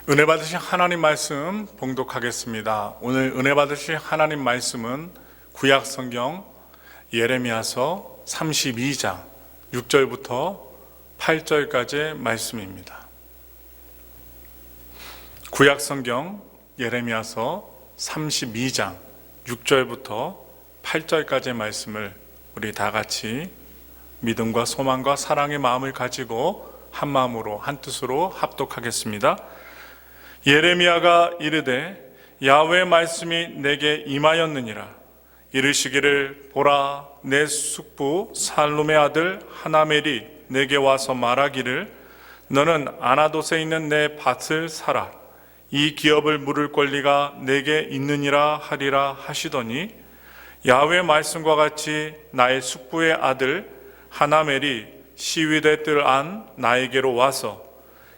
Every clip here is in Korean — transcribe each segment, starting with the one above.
은혜 받으신 하나님 말씀 봉독하겠습니다. 오늘 은혜 받으신 하나님 말씀은 구약 성경 예레미야서 32장 6절부터 8절까지의 말씀입니다. 구약 성경 예레미야서 32장 6절부터 8절까지의 말씀을 우리 다 같이 믿음과 소망과 사랑의 마음을 가지고 한 마음으로 한 뜻으로 합독하겠습니다. 예레미야가 이르되 야훼의 말씀이 내게 임하였느니라. 이르시기를 보라, 내 숙부 살룸의 아들 하나멜이 내게 와서 말하기를 너는 아나돗에 있는 내 밭을 사라. 이 기업을 물을 권리가 내게 있느니라 하리라 하시더니 야훼의 말씀과 같이 나의 숙부의 아들 하나멜이 시위대 뜰 안 나에게로 와서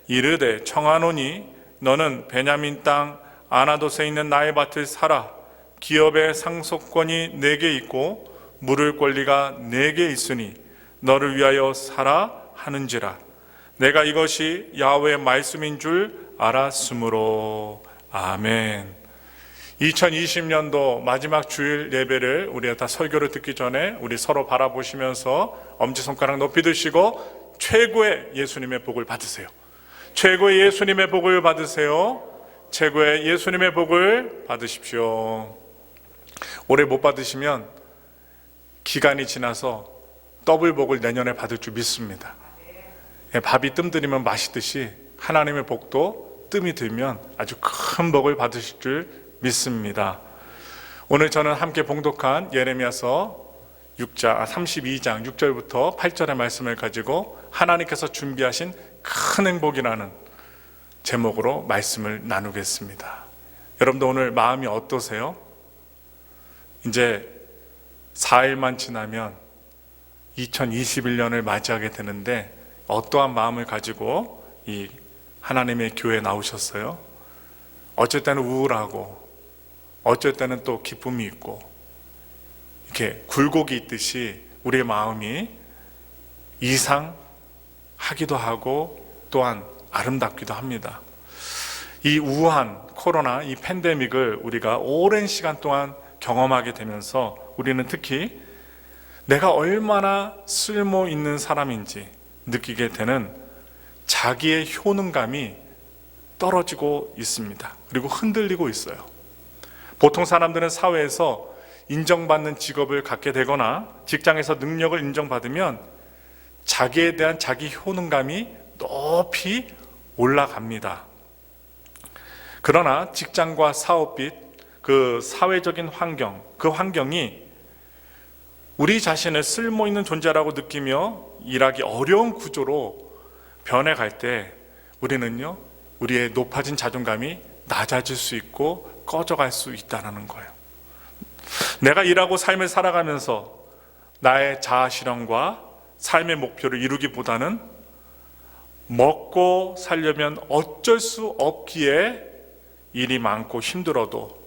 이르되 청하노니 너는 베냐민 땅 아나돗에 있는 나의 밭을 사라. 기업의 상속권이 내게 있고 물을 권리가 내게 있으니 너를 위하여 사라 하는지라. 내가 이것이 야훼의 말씀인 줄 알았으므로. 아멘. 2020년도 마지막 주일 예배를 우리가 다 설교를 듣기 전에 우리 서로 바라보시면서 엄지손가락 높이 드시고 최고의 예수님의 복을 받으세요. 최고의 예수님의 복을 받으세요. 최고의 예수님의 복을 받으십시오. 올해 못 받으시면 기간이 지나서 더블 복을 내년에 받을 줄 믿습니다. 밥이 뜸 들이면 마시듯이 하나님의 복도 뜸이 들면 아주 큰 복을 받으실 줄 믿습니다. 오늘 저는 함께 봉독한 예레미야서 32장 6절부터 8절의 말씀을 가지고 하나님께서 준비하신 큰 행복이라는 제목으로 말씀을 나누겠습니다. 여러분도 오늘 마음이 어떠세요? 이제 4일만 지나면 2021년을 맞이하게 되는데 어떠한 마음을 가지고 이 하나님의 교회에 나오셨어요? 어쩔 때는 우울하고 어쩔 때는 또 기쁨이 있고 이렇게 굴곡이 있듯이 우리의 마음이 이상하기도 하고 또한 아름답기도 합니다. 이 우한 코로나 이 팬데믹을 우리가 오랜 시간 동안 경험하게 되면서 우리는 특히 내가 얼마나 쓸모 있는 사람인지 느끼게 되는 자기의 효능감이 떨어지고 있습니다. 그리고 흔들리고 있어요. 보통 사람들은 사회에서 인정받는 직업을 갖게 되거나 직장에서 능력을 인정받으면 자기에 대한 자기 효능감이 높이 올라갑니다. 그러나 직장과 사업빛 그 사회적인 환경, 그 환경이 우리 자신을 쓸모 있는 존재라고 느끼며 일하기 어려운 구조로 변해갈 때 우리는요, 우리의 높아진 자존감이 낮아질 수 있고 꺼져갈 수 있다는 거예요. 내가 일하고 삶을 살아가면서 나의 자아 실현과 삶의 목표를 이루기보다는 먹고 살려면 어쩔 수 없기에 일이 많고 힘들어도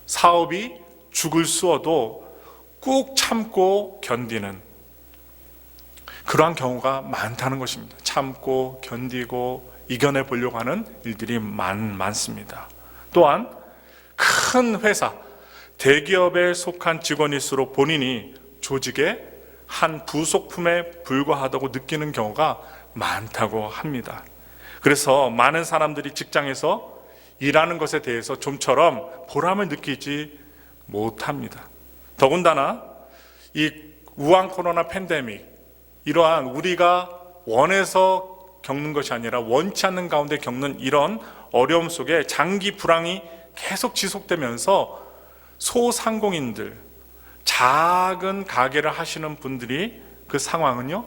사업이 죽을 쑤어도 꾹 참고 견디는 그러한 경우가 많다는 것입니다. 참고 견디고 이겨내 보려고 하는 일들이 많습니다. 또한 큰 회사, 대기업에 속한 직원일수록 본인이 조직의 한 부속품에 불과하다고 느끼는 경우가 많다고 합니다. 그래서 많은 사람들이 직장에서 일하는 것에 대해서 좀처럼 보람을 느끼지 못합니다. 더군다나 이 우한 코로나 팬데믹, 이러한 우리가 원해서 겪는 것이 아니라 원치 않는 가운데 겪는 이런 어려움 속에 장기 불황이 계속 지속되면서 소상공인들, 작은 가게를 하시는 분들이 그 상황은요,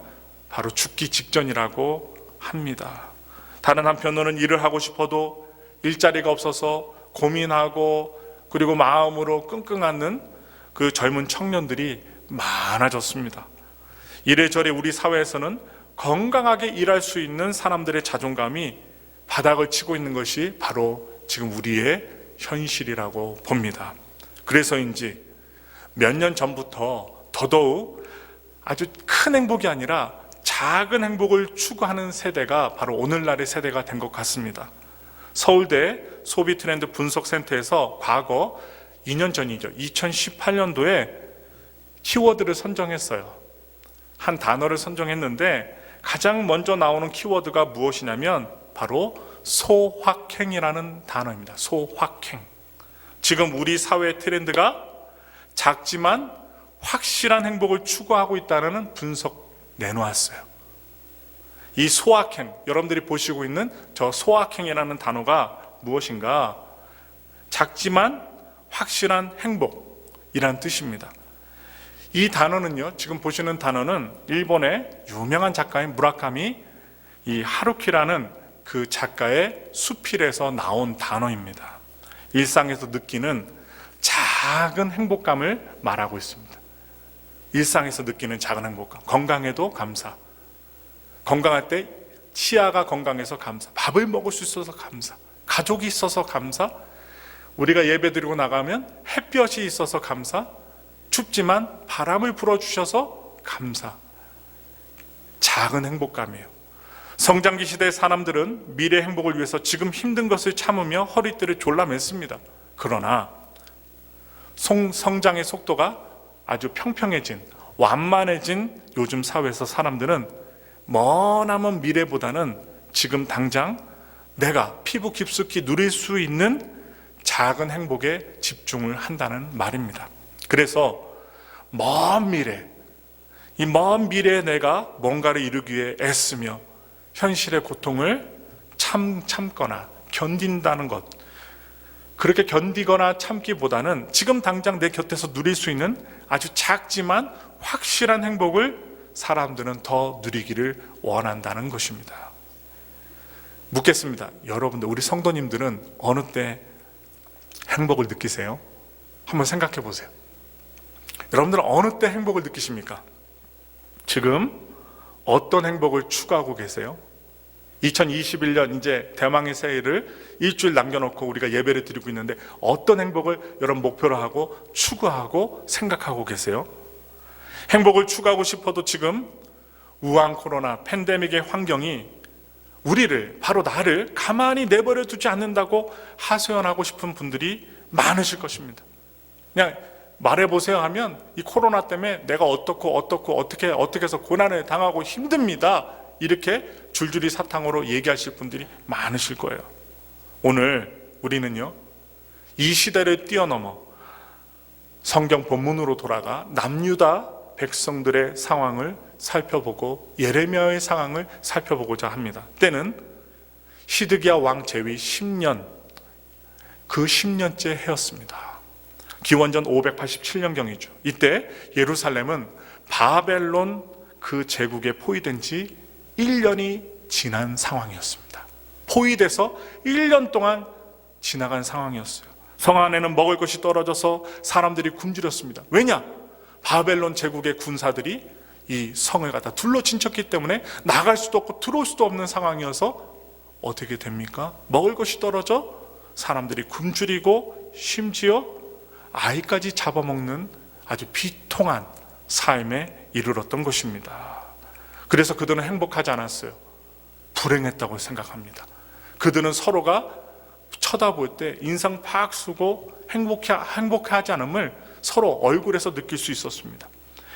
바로 죽기 직전이라고 합니다. 다른 한편으로는 일을 하고 싶어도 일자리가 없어서 고민하고 그리고 마음으로 끙끙 앓는 그 젊은 청년들이 많아졌습니다. 이래저래 우리 사회에서는 건강하게 일할 수 있는 사람들의 자존감이 바닥을 치고 있는 것이 바로 지금 우리의 현실이라고 봅니다. 그래서인지 몇 년 전부터 더더욱 아주 큰 행복이 아니라 작은 행복을 추구하는 세대가 바로 오늘날의 세대가 된 것 같습니다. 서울대 소비 트렌드 분석센터에서 과거 2년 전이죠. 2018년도에 키워드를 선정했어요. 한 단어를 선정했는데 가장 먼저 나오는 키워드가 무엇이냐면 바로 소확행이라는 단어입니다. 소확행. 지금 우리 사회의 트렌드가 작지만 확실한 행복을 추구하고 있다는 분석 내놓았어요. 이 소확행, 여러분들이 보시고 있는 저 소확행이라는 단어가 무엇인가? 작지만 확실한 행복이란 뜻입니다. 이 단어는요, 지금 보시는 단어는 일본의 유명한 작가인 무라카미 이 하루키라는 그 작가의 수필에서 나온 단어입니다. 일상에서 느끼는 작은 행복감을 말하고 있습니다. 일상에서 느끼는 작은 행복감, 건강에도 감사, 건강할 때 치아가 건강해서 감사, 밥을 먹을 수 있어서 감사, 가족이 있어서 감사, 우리가 예배 드리고 나가면 햇볕이 있어서 감사, 춥지만 바람을 불어주셔서 감사. 작은 행복감이에요. 성장기 시대의 사람들은 미래 행복을 위해서 지금 힘든 것을 참으며 허리띠를 졸라맸습니다. 그러나 성장의 속도가 아주 평평해진, 완만해진 요즘 사회에서 사람들은 머나먼 미래보다는 지금 당장 내가 피부 깊숙이 누릴 수 있는 작은 행복에 집중을 한다는 말입니다. 그래서 먼 미래, 이 먼 미래에 내가 뭔가를 이루기 위해 애쓰며 현실의 고통을 참거나 견딘다는 것, 그렇게 견디거나 참기보다는 지금 당장 내 곁에서 누릴 수 있는 아주 작지만 확실한 행복을 사람들은 더 누리기를 원한다는 것입니다. 묻겠습니다. 여러분들, 우리 성도님들은 어느 때 행복을 느끼세요? 한번 생각해 보세요. 여러분들은 어느 때 행복을 느끼십니까? 지금 어떤 행복을 추구하고 계세요? 2021년 이제 대망의 새해를 일주일 남겨놓고 우리가 예배를 드리고 있는데 어떤 행복을 여러분 목표로 하고 추구하고 생각하고 계세요? 행복을 추구하고 싶어도 지금 우한 코로나 팬데믹의 환경이 우리를, 바로 나를 가만히 내버려 두지 않는다고 하소연하고 싶은 분들이 많으실 것입니다. 그냥 말해보세요 하면 이 코로나 때문에 내가 어떻게 해서 고난을 당하고 힘듭니다, 이렇게 줄줄이 사탕으로 얘기하실 분들이 많으실 거예요. 오늘 우리는요, 이 시대를 뛰어넘어 성경 본문으로 돌아가 남유다 백성들의 상황을 살펴보고 예레미야의 상황을 살펴보고자 합니다. 때는 시드기야 왕 재위 10년, 그 10년째 해였습니다. 기원전 587년경이죠. 이때 예루살렘은 바벨론 그 제국에 포위된 지 1년이 지난 상황이었습니다. 포위돼서 1년 동안 지나간 상황이었어요. 성 안에는 먹을 것이 떨어져서 사람들이 굶주렸습니다. 왜냐? 바벨론 제국의 군사들이 이 성을 갖다 둘러 친쳤기 때문에 나갈 수도 없고 들어올 수도 없는 상황이어서 어떻게 됩니까? 먹을 것이 떨어져 사람들이 굶주리고 심지어 아이까지 잡아먹는 아주 비통한 삶에 이르렀던 것입니다. 그래서 그들은 행복하지 않았어요. 불행했다고 생각합니다. 그들은 서로가 쳐다볼 때 인상 팍 쓰고 행복하지 않음을 서로 얼굴에서 느낄 수 있었습니다.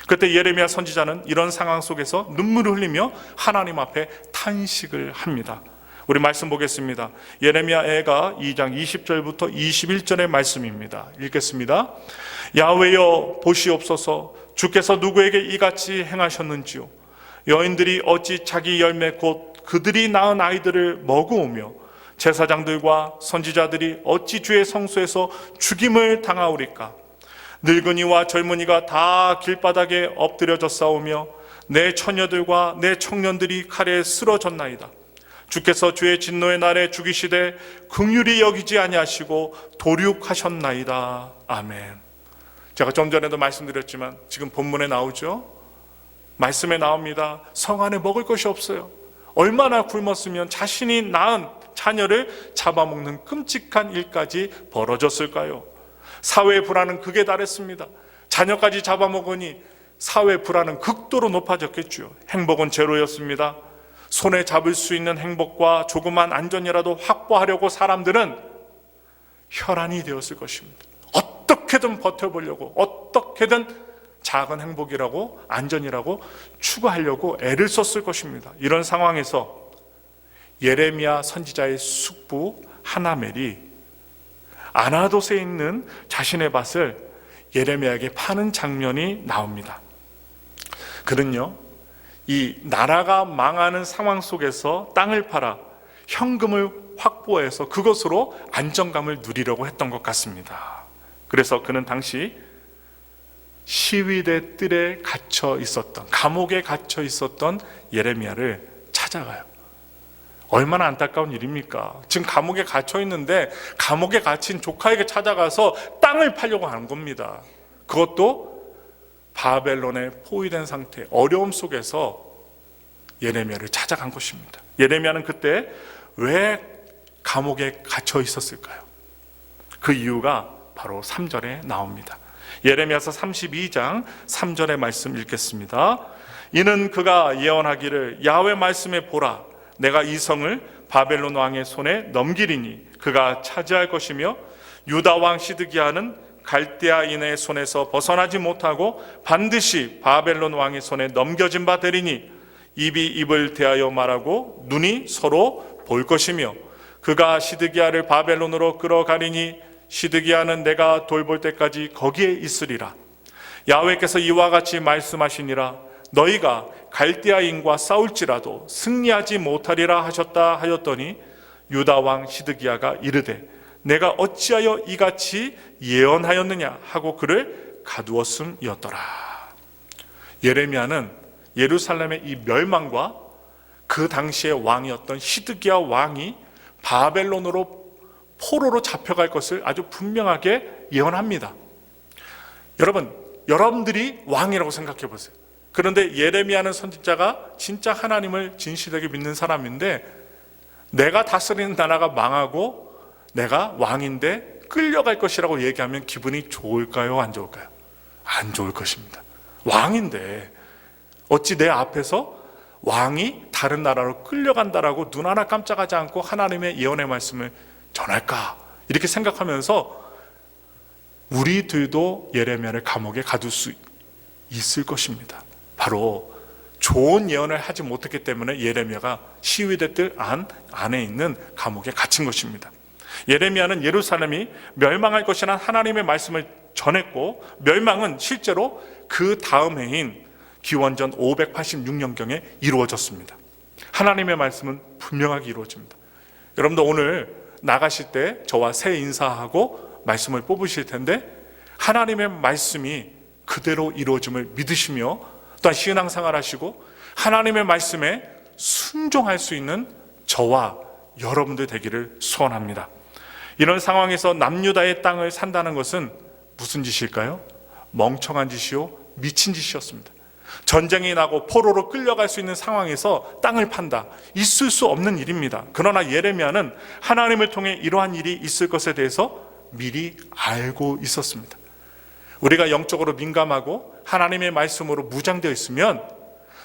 그때 예레미야 선지자는 이런 상황 속에서 눈물을 흘리며 하나님 앞에 탄식을 합니다. 우리 말씀 보겠습니다. 예레미야가 2장 20절부터 21절의 말씀입니다. 읽겠습니다. 야훼여 보시옵소서, 주께서 누구에게 이같이 행하셨는지요? 여인들이 어찌 자기 열매 곧 그들이 낳은 아이들을 먹어오며 제사장들과 선지자들이 어찌 주의 성소에서 죽임을 당하오리까? 늙은이와 젊은이가 다 길바닥에 엎드려져 싸우며 내 처녀들과 내 청년들이 칼에 쓰러졌나이다. 주께서 주의 진노의 날에 죽이시되 긍휼히 여기지 아니하시고 도륙하셨나이다. 아멘. 제가 좀 전에도 말씀드렸지만 지금 본문에 나오죠. 말씀에 나옵니다. 성 안에 먹을 것이 없어요. 얼마나 굶었으면 자신이 낳은 자녀를 잡아먹는 끔찍한 일까지 벌어졌을까요? 사회의 불안은 극에 달했습니다. 자녀까지 잡아먹으니 사회 불안은 극도로 높아졌겠죠. 행복은 제로였습니다. 손에 잡을 수 있는 행복과 조그만 안전이라도 확보하려고 사람들은 혈안이 되었을 것입니다. 어떻게든 버텨보려고, 어떻게든 작은 행복이라고, 안전이라고 추구하려고 애를 썼을 것입니다. 이런 상황에서 예레미야 선지자의 숙부 하나멜이 아나돗에 있는 자신의 밭을 예레미야에게 파는 장면이 나옵니다. 그는요, 이 나라가 망하는 상황 속에서 땅을 팔아 현금을 확보해서 그것으로 안정감을 누리려고 했던 것 같습니다. 그래서 그는 당시 시위대 뜰에 갇혀 있었던, 감옥에 갇혀 있었던 예레미야를 찾아가요. 얼마나 안타까운 일입니까? 지금 감옥에 갇혀 있는데 감옥에 갇힌 조카에게 찾아가서 땅을 팔려고 하는 겁니다. 그것도 바벨론에 포위된 상태, 어려움 속에서 예레미야를 찾아간 것입니다. 예레미야는 그때 왜 감옥에 갇혀 있었을까요? 그 이유가 바로 3절에 나옵니다. 예레미야서 32장 3절의 말씀 읽겠습니다. 이는 그가 예언하기를 야훼 말씀에 보라, 내가 이 성을 바벨론 왕의 손에 넘기리니 그가 차지할 것이며 유다 왕 시드기야는 갈대아인의 손에서 벗어나지 못하고 반드시 바벨론 왕의 손에 넘겨진 바 되리니 입이 입을 대하여 말하고 눈이 서로 볼 것이며 그가 시드기야를 바벨론으로 끌어가리니 시드기야는 내가 돌볼 때까지 거기에 있으리라. 야훼께서 이와 같이 말씀하시니라. 너희가 갈대아인과 싸울지라도 승리하지 못하리라 하셨다 하였더니 유다 왕 시드기야가 이르되 내가 어찌하여 이같이 예언하였느냐 하고 그를 가두었음이었더라. 예레미야는 예루살렘의 이 멸망과 그 당시의 왕이었던 시드기야 왕이 바벨론으로 포로로 잡혀갈 것을 아주 분명하게 예언합니다. 여러분들이 왕이라고 생각해 보세요. 그런데 예레미야는 선지자가 진짜 하나님을 진실하게 믿는 사람인데 내가 다스리는 나라가 망하고 내가 왕인데 끌려갈 것이라고 얘기하면 기분이 좋을까요? 안 좋을까요? 안 좋을 것입니다. 왕인데 어찌 내 앞에서 왕이 다른 나라로 끌려간다라고 눈 하나 깜짝하지 않고 하나님의 예언의 말씀을 전할까? 이렇게 생각하면서 우리들도 예레미야를 감옥에 가둘 수 있을 것입니다. 바로 좋은 예언을 하지 못했기 때문에 예레미야가 시위대 뜰 안에 있는 감옥에 갇힌 것입니다. 예레미야는 예루살렘이 멸망할 것이라는 하나님의 말씀을 전했고 멸망은 실제로 그 다음 해인 기원전 586년경에 이루어졌습니다. 하나님의 말씀은 분명하게 이루어집니다. 여러분도 오늘 나가실 때 저와 새 인사하고 말씀을 뽑으실 텐데 하나님의 말씀이 그대로 이루어짐을 믿으시며 또한 신앙생활 하시고 하나님의 말씀에 순종할 수 있는 저와 여러분들 되기를 소원합니다. 이런 상황에서 남유다의 땅을 산다는 것은 무슨 짓일까요? 멍청한 짓이요, 미친 짓이었습니다. 전쟁이 나고 포로로 끌려갈 수 있는 상황에서 땅을 판다, 있을 수 없는 일입니다. 그러나 예레미야는 하나님을 통해 이러한 일이 있을 것에 대해서 미리 알고 있었습니다. 우리가 영적으로 민감하고 하나님의 말씀으로 무장되어 있으면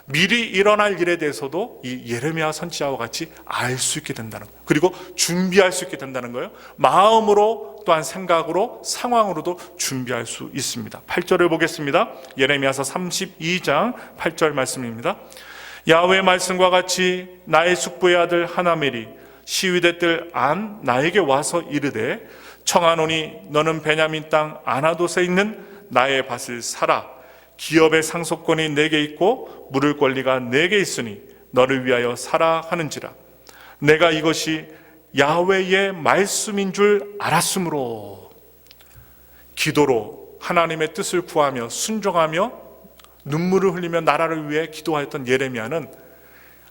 미리 일어날 일에 대해서도 이 예레미야 선지자와 같이 알 수 있게 된다는 거예요. 그리고 준비할 수 있게 된다는 거예요. 마음으로 또한 생각으로 상황으로도 준비할 수 있습니다. 8절을 보겠습니다. 예레미야서 32장 8절 말씀입니다. 야훼의 말씀과 같이 나의 숙부의 아들 하나멜이 시위대 뜰 안 나에게 와서 이르되 청하노니 너는 베냐민 땅 아나돗에 있는 나의 밭을 사라. 기업의 상속권이 내게 있고 물을 권리가 내게 있으니 너를 위하여 사라 하는지라. 내가 이것이 야훼의 말씀인 줄 알았으므로. 기도로 하나님의 뜻을 구하며 순종하며 눈물을 흘리며 나라를 위해 기도하였던 예레미야는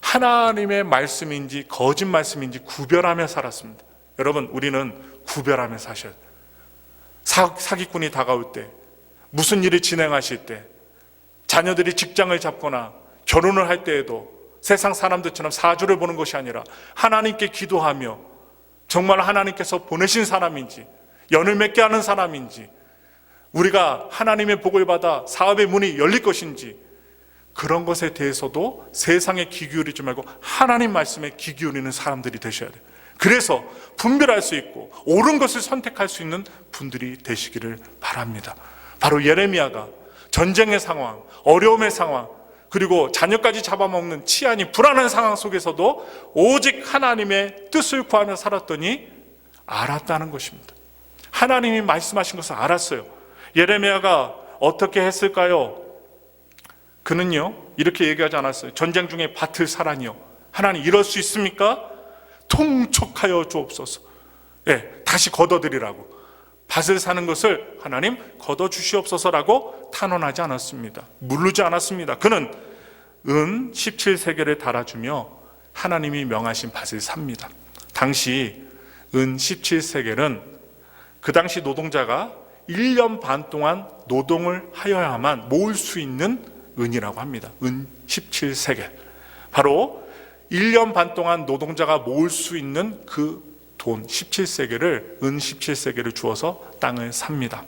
하나님의 말씀인지 거짓 말씀인지 구별하며 살았습니다. 여러분, 우리는 구별하며 사셔야 돼요. 사기꾼이 다가올 때, 무슨 일을 진행하실 때, 자녀들이 직장을 잡거나 결혼을 할 때에도 세상 사람들처럼 사주를 보는 것이 아니라 하나님께 기도하며 정말 하나님께서 보내신 사람인지, 연을 맺게 하는 사람인지, 우리가 하나님의 복을 받아 사업의 문이 열릴 것인지 그런 것에 대해서도 세상에 귀 기울이지 말고 하나님 말씀에 귀 기울이는 사람들이 되셔야 돼요. 그래서 분별할 수 있고 옳은 것을 선택할 수 있는 분들이 되시기를 바랍니다. 바로 예레미야가 전쟁의 상황, 어려움의 상황, 그리고 자녀까지 잡아먹는 치안이 불안한 상황 속에서도 오직 하나님의 뜻을 구하며 살았더니 알았다는 것입니다. 하나님이 말씀하신 것을 알았어요. 예레미야가 어떻게 했을까요? 그는요 이렇게 얘기하지 않았어요. 전쟁 중에 밭을 사라니요, 하나님 이럴 수 있습니까? 통촉하여 주옵소서. 다시 걷어들이라고, 밭을 사는 것을 하나님 걷어주시옵소서라고 탄원하지 않았습니다. 물르지 않았습니다. 그는 은 17세겔을 달아주며 하나님이 명하신 밭을 삽니다. 당시 은 17세겔은 그 당시 노동자가 1년 반 동안 노동을 하여야만 모을 수 있는 은이라고 합니다. 은 17세겔. 바로 1년 반 동안 노동자가 모을 수 있는 그 돈 17세겔을, 은 17세겔을 주어서 땅을 삽니다.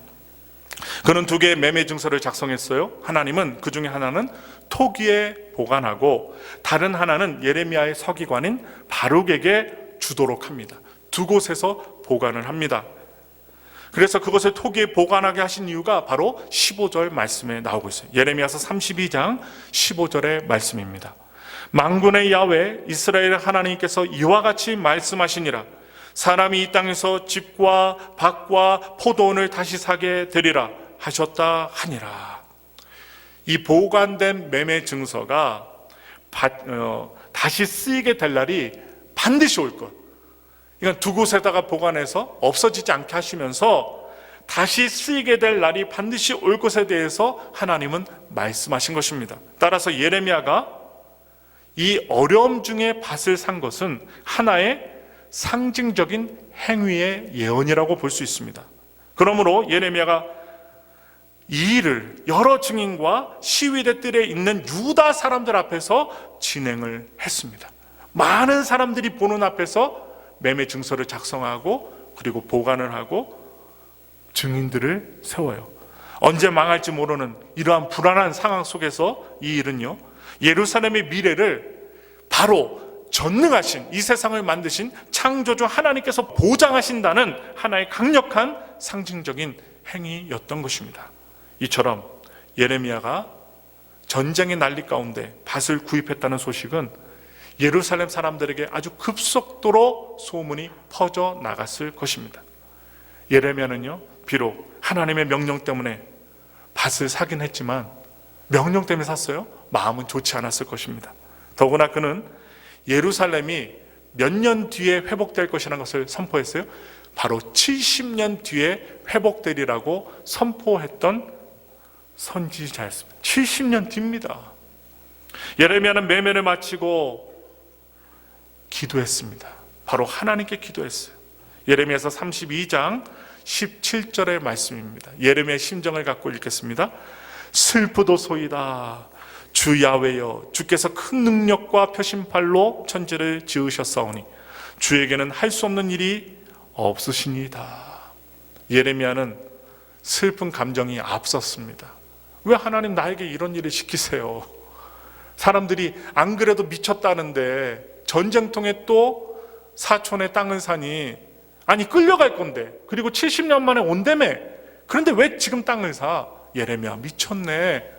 그는 두 개의 매매 증서를 작성했어요. 하나님은 그 중에 하나는 토기에 보관하고 다른 하나는 예레미야의 서기관인 바룩에게 주도록 합니다. 두 곳에서 보관을 합니다. 그래서 그것을 토기에 보관하게 하신 이유가 바로 15절 말씀에 나오고 있어요. 예레미야서 32장 15절의 말씀입니다. 만군의 야훼 이스라엘 하나님께서 이와 같이 말씀하시니라. 사람이 이 땅에서 집과 밭과 포도원을 다시 사게 되리라 하셨다 하니라. 이 보관된 매매 증서가 다시 쓰이게 될 날이 반드시 올 것. 그러니까 두 곳에다가 보관해서 없어지지 않게 하시면서 다시 쓰이게 될 날이 반드시 올 것에 대해서 하나님은 말씀하신 것입니다. 따라서 예레미야가 이 어려움 중에 밭을 산 것은 하나의 상징적인 행위의 예언이라고 볼 수 있습니다. 그러므로 예레미야가 이 일을 여러 증인과 시위대 뜰에 있는 유다 사람들 앞에서 진행을 했습니다. 많은 사람들이 보는 앞에서 매매 증서를 작성하고 그리고 보관을 하고 증인들을 세워요. 언제 망할지 모르는 이러한 불안한 상황 속에서 이 일은요, 예루살렘의 미래를 바로 전능하신, 이 세상을 만드신 창조주 하나님께서 보장하신다는 하나의 강력한 상징적인 행위였던 것입니다. 이처럼 예레미야가 전쟁의 난리 가운데 밭을 구입했다는 소식은 예루살렘 사람들에게 아주 급속도로 소문이 퍼져 나갔을 것입니다. 예레미야는요, 비록 하나님의 명령 때문에 밭을 사긴 했지만, 명령 때문에 샀어요? 마음은 좋지 않았을 것입니다. 더구나 그는 예루살렘이 몇 년 뒤에 회복될 것이라는 것을 선포했어요. 바로 70년 뒤에 회복되리라고 선포했던 선지자였습니다. 70년 뒤입니다. 예레미야는 매매를 마치고 기도했습니다. 바로 하나님께 기도했어요. 예레미야서 32장 17절의 말씀입니다. 예레미야의 심정을 갖고 읽겠습니다. 슬프도소이다. 주 야훼여, 주께서 큰 능력과 표심팔로 천지를 지으셨사오니 주에게는 할 수 없는 일이 없으시니이다. 예레미야는 슬픈 감정이 앞섰습니다. 왜 하나님 나에게 이런 일을 시키세요? 사람들이 안 그래도 미쳤다는데 전쟁통에 또 사촌의 땅을 사니, 아니 끌려갈 건데, 그리고 70년 만에 온다며, 그런데 왜 지금 땅을 사? 예레미야 미쳤네,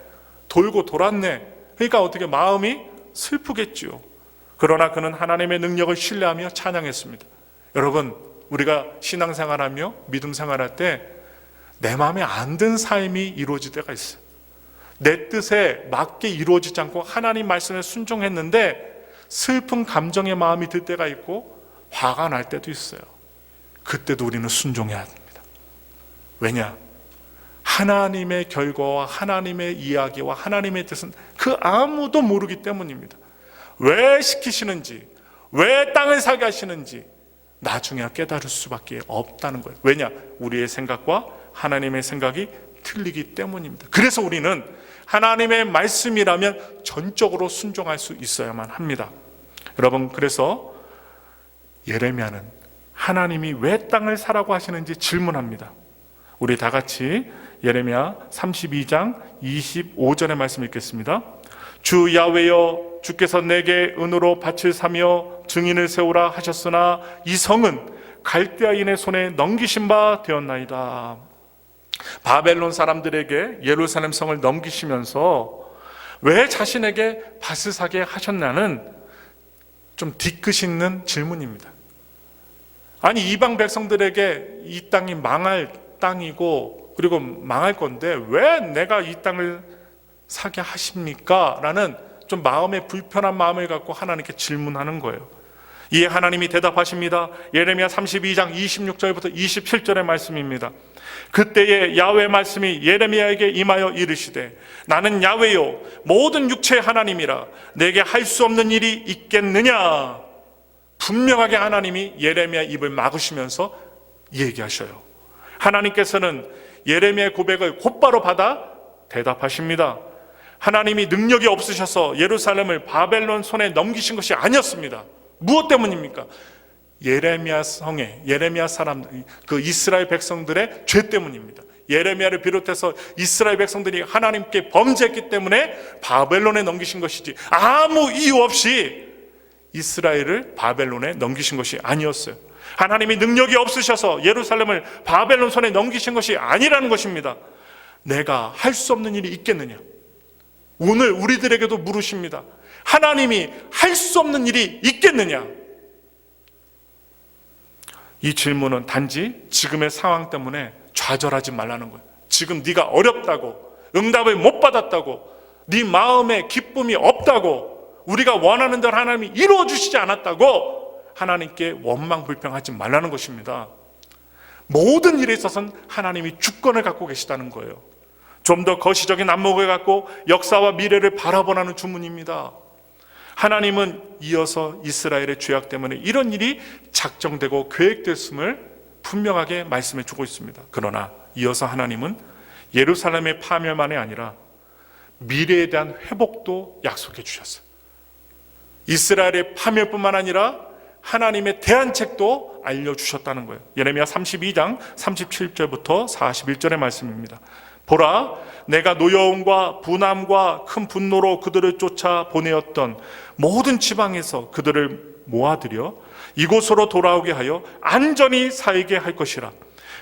돌고 돌았네. 그러니까 어떻게 마음이 슬프겠지요. 그러나 그는 하나님의 능력을 신뢰하며 찬양했습니다. 여러분, 우리가 신앙생활하며 믿음 생활할 때 내 마음에 안 든 삶이 이루어질 때가 있어요. 내 뜻에 맞게 이루어지지 않고 하나님 말씀에 순종했는데 슬픈 감정의 마음이 들 때가 있고 화가 날 때도 있어요. 그때도 우리는 순종해야 합니다. 왜냐? 하나님의 결과와 하나님의 이야기와 하나님의 뜻은 그 아무도 모르기 때문입니다. 왜 시키시는지, 왜 땅을 사게 하시는지 나중에 깨달을 수밖에 없다는 거예요. 왜냐? 우리의 생각과 하나님의 생각이 틀리기 때문입니다. 그래서 우리는 하나님의 말씀이라면 전적으로 순종할 수 있어야만 합니다. 여러분, 그래서 예레미야는 하나님이 왜 땅을 사라고 하시는지 질문합니다. 우리 다 같이 예레미야 32장 25절의 말씀 읽겠습니다. 주 야훼여, 주께서 내게 은으로 밭을 사며 증인을 세우라 하셨으나 이 성은 갈대아인의 손에 넘기신 바 되었나이다. 바벨론 사람들에게 예루살렘 성을 넘기시면서 왜 자신에게 밭을 사게 하셨냐는 좀 뒤끝 있는 질문입니다. 아니, 이방 백성들에게 이 땅이 망할 땅이고 그리고 망할 건데 왜 내가 이 땅을 사게 하십니까? 라는 좀 마음에 불편한 마음을 갖고 하나님께 질문하는 거예요. 이에 하나님이 대답하십니다. 예레미야 32장 26절부터 27절의 말씀입니다. 그때에 야훼의 말씀이 예레미야에게 임하여 이르시되 나는 야훼요 모든 육체의 하나님이라 내게 할 수 없는 일이 있겠느냐. 분명하게 하나님이 예레미야 입을 막으시면서 얘기하셔요. 하나님께서는 예레미야의 고백을 곧바로 받아 대답하십니다. 하나님이 능력이 없으셔서 예루살렘을 바벨론 손에 넘기신 것이 아니었습니다. 무엇 때문입니까? 예레미야 성에, 예레미야 사람, 그 이스라엘 백성들의 죄 때문입니다. 예레미야를 비롯해서 이스라엘 백성들이 하나님께 범죄했기 때문에 바벨론에 넘기신 것이지 아무 이유 없이 이스라엘을 바벨론에 넘기신 것이 아니었어요. 하나님이 능력이 없으셔서 예루살렘을 바벨론 손에 넘기신 것이 아니라는 것입니다. 내가 할 수 없는 일이 있겠느냐? 오늘 우리들에게도 물으십니다. 하나님이 할 수 없는 일이 있겠느냐? 이 질문은 단지 지금의 상황 때문에 좌절하지 말라는 거예요. 지금 네가 어렵다고, 응답을 못 받았다고, 네 마음에 기쁨이 없다고, 우리가 원하는 대로 하나님이 이루어주시지 않았다고 하나님께 원망불평하지 말라는 것입니다. 모든 일에 있어서는 하나님이 주권을 갖고 계시다는 거예요. 좀 더 거시적인 안목을 갖고 역사와 미래를 바라보라는 주문입니다. 하나님은 이어서 이스라엘의 죄악 때문에 이런 일이 작정되고 계획됐음을 분명하게 말씀해 주고 있습니다. 그러나 이어서 하나님은 예루살렘의 파멸만이 아니라 미래에 대한 회복도 약속해 주셨어요. 이스라엘의 파멸뿐만 아니라 하나님의 대안책도 알려주셨다는 거예요. 예레미야 32장 37절부터 41절의 말씀입니다. 보라, 내가 노여움과 분함과 큰 분노로 그들을 쫓아 보내었던 모든 지방에서 그들을 모아들여 이곳으로 돌아오게 하여 안전히 살게 할 것이라.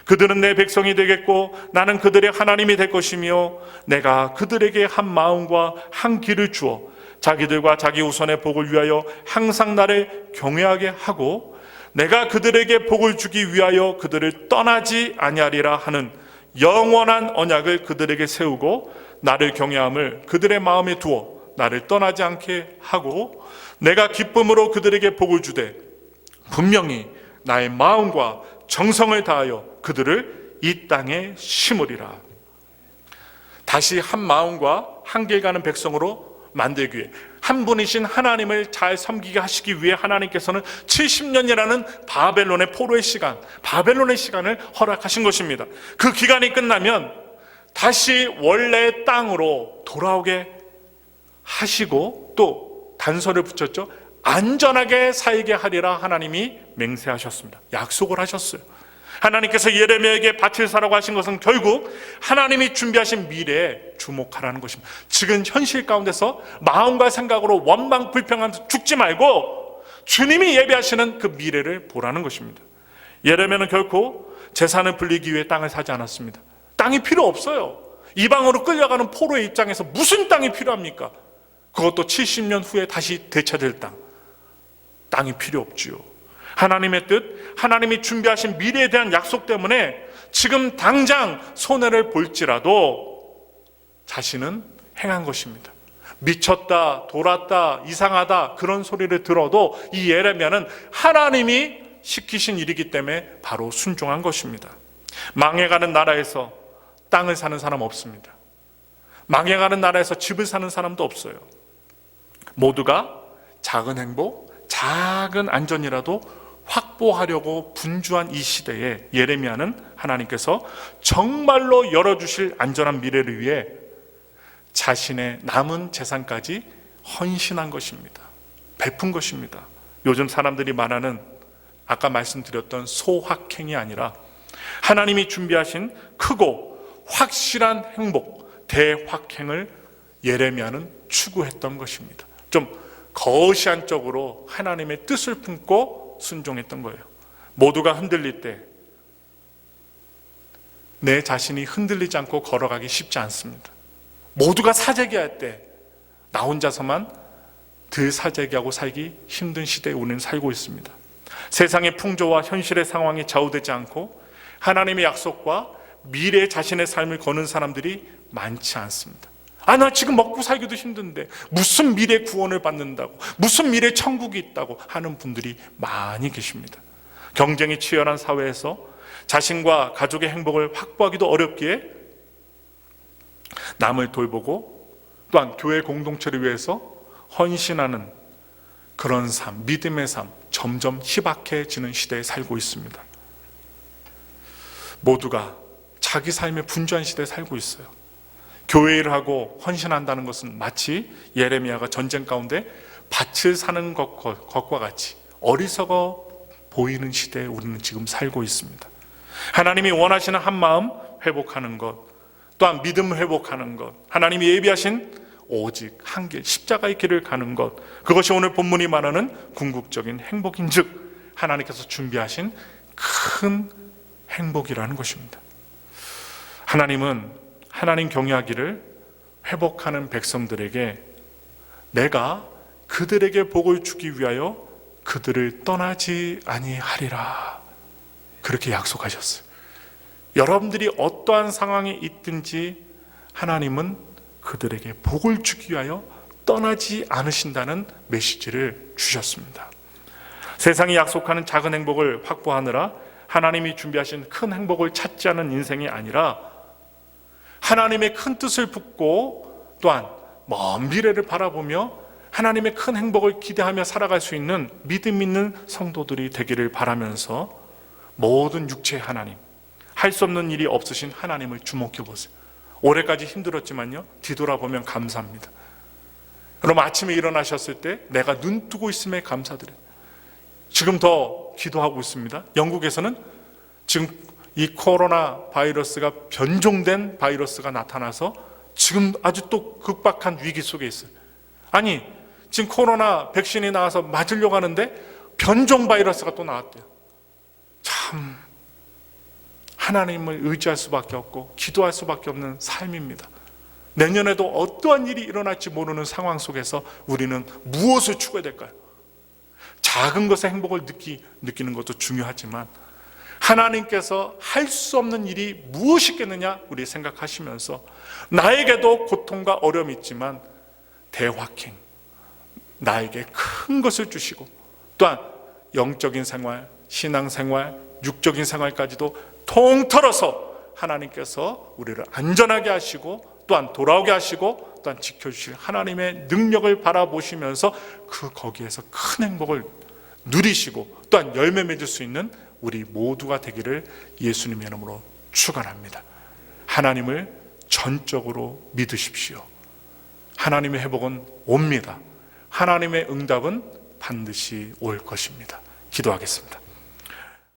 그들은 내 백성이 되겠고 나는 그들의 하나님이 될 것이며 내가 그들에게 한 마음과 한 길을 주어 자기들과 자기 후손의 복을 위하여 항상 나를 경외하게 하고 내가 그들에게 복을 주기 위하여 그들을 떠나지 아니하리라 하는 영원한 언약을 그들에게 세우고 나를 경외함을 그들의 마음에 두어 나를 떠나지 않게 하고 내가 기쁨으로 그들에게 복을 주되 분명히 나의 마음과 정성을 다하여 그들을 이 땅에 심으리라. 다시 한 마음과 한 길 가는 백성으로 만들기 위해 한 분이신 하나님을 잘 섬기게 하시기 위해 하나님께서는 70년이라는 바벨론의 포로의 시간, 바벨론의 시간을 허락하신 것입니다. 그 기간이 끝나면 다시 원래 땅으로 돌아오게 하시고 또 단서를 붙였죠. 안전하게 살게 하리라 하나님이 맹세하셨습니다. 약속을 하셨어요. 하나님께서 예레미야에게 밭을 사라고 하신 것은 결국 하나님이 준비하신 미래에 주목하라는 것입니다. 지금 현실 가운데서 마음과 생각으로 원망 불평하면서 죽지 말고 주님이 예비하시는 그 미래를 보라는 것입니다. 예레미야는 결코 재산을 불리기 위해 땅을 사지 않았습니다. 땅이 필요 없어요. 이방으로 끌려가는 포로의 입장에서 무슨 땅이 필요합니까? 그것도 70년 후에 다시 되찾을 땅이 필요 없지요. 하나님의 뜻, 하나님이 준비하신 미래에 대한 약속 때문에 지금 당장 손해를 볼지라도 자신은 행한 것입니다. 미쳤다, 돌았다, 이상하다 그런 소리를 들어도 이 예레미야는 하나님이 시키신 일이기 때문에 바로 순종한 것입니다. 망해가는 나라에서 땅을 사는 사람 없습니다. 망해가는 나라에서 집을 사는 사람도 없어요. 모두가 작은 행복, 작은 안전이라도 확보하려고 분주한 이 시대에 예레미야는 하나님께서 정말로 열어주실 안전한 미래를 위해 자신의 남은 재산까지 헌신한 것입니다. 베푼 것입니다. 요즘 사람들이 말하는 아까 말씀드렸던 소확행이 아니라 하나님이 준비하신 크고 확실한 행복, 대확행을 예레미야는 추구했던 것입니다. 좀 거시안적으로 하나님의 뜻을 품고 순종했던 거예요. 모두가 흔들릴 때 내 자신이 흔들리지 않고 걸어가기 쉽지 않습니다. 모두가 사재기할 때 나 혼자서만 늘 사재기하고 살기 힘든 시대에 우리는 살고 있습니다. 세상의 풍조와 현실의 상황이 좌우되지 않고 하나님의 약속과 미래의 자신의 삶을 거는 사람들이 많지 않습니다. 나 지금 먹고 살기도 힘든데 무슨 미래 구원을 받는다고, 무슨 미래 천국이 있다고 하는 분들이 많이 계십니다. 경쟁이 치열한 사회에서 자신과 가족의 행복을 확보하기도 어렵기에 남을 돌보고 또한 교회 공동체를 위해서 헌신하는 그런 삶, 믿음의 삶, 점점 희박해지는 시대에 살고 있습니다. 모두가 자기 삶의 분주한 시대에 살고 있어요. 교회 일을 하고 헌신한다는 것은 마치 예레미야가 전쟁 가운데 밭을 사는 것과 같이 어리석어 보이는 시대에 우리는 지금 살고 있습니다. 하나님이 원하시는 한 마음 회복하는 것, 또한 믿음 회복하는 것, 하나님이 예비하신 오직 한 길, 십자가의 길을 가는 것, 그것이 오늘 본문이 말하는 궁극적인 행복인즉 하나님께서 준비하신 큰 행복이라는 것입니다. 하나님은 하나님 경외하기를 회복하는 백성들에게 내가 그들에게 복을 주기 위하여 그들을 떠나지 아니하리라, 그렇게 약속하셨어요. 여러분들이 어떠한 상황에 있든지 하나님은 그들에게 복을 주기 위하여 떠나지 않으신다는 메시지를 주셨습니다. 세상이 약속하는 작은 행복을 확보하느라 하나님이 준비하신 큰 행복을 찾지 않은 인생이 아니라 하나님의 큰 뜻을 붙고 또한 먼 미래를 바라보며 하나님의 큰 행복을 기대하며 살아갈 수 있는 믿음 있는 성도들이 되기를 바라면서 모든 육체의 하나님, 할 수 없는 일이 없으신 하나님을 주목해 보세요. 올해까지 힘들었지만요, 뒤돌아보면 감사합니다. 그럼 아침에 일어나셨을 때 내가 눈 뜨고 있음에 감사드려요. 지금 더 기도하고 있습니다. 영국에서는 지금 이 코로나 바이러스가 변종된 바이러스가 나타나서 지금 아주 또 극박한 위기 속에 있어요. 아니, 지금 코로나 백신이 나와서 맞으려고 하는데 변종 바이러스가 또 나왔대요. 참 하나님을 의지할 수밖에 없고 기도할 수밖에 없는 삶입니다. 내년에도 어떠한 일이 일어날지 모르는 상황 속에서 우리는 무엇을 추구해야 될까요? 작은 것의 행복을 느끼는 것도 중요하지만 하나님께서 할 수 없는 일이 무엇이 있겠느냐 우리 생각하시면서 나에게도 고통과 어려움이 있지만 대확행, 나에게 큰 것을 주시고 또한 영적인 생활, 신앙생활, 육적인 생활까지도 통틀어서 하나님께서 우리를 안전하게 하시고 또한 돌아오게 하시고 또한 지켜주실 하나님의 능력을 바라보시면서 거기에서 큰 행복을 누리시고 또한 열매 맺을 수 있는 우리 모두가 되기를 예수님의 이름으로 축원합니다. 하나님을 전적으로 믿으십시오. 하나님의 회복은 옵니다. 하나님의 응답은 반드시 올 것입니다. 기도하겠습니다.